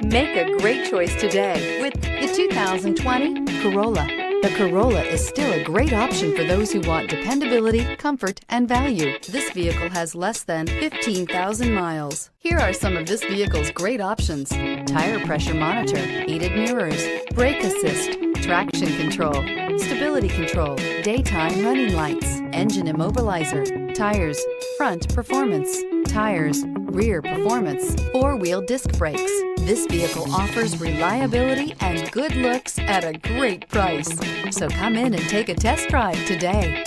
Make a great choice today with the 2020 Corolla. The Corolla is still a great option for those who want dependability, comfort, and value. This vehicle has less than 15,000 miles. Here are some of this vehicle's great options: tire pressure monitor, heated mirrors, brake assist, traction control, stability control, daytime running lights, engine immobilizer, tires, front performance, tires, rear performance, four-wheel disc brakes. This vehicle offers reliability and good looks at a great price. So come in and take a test drive today.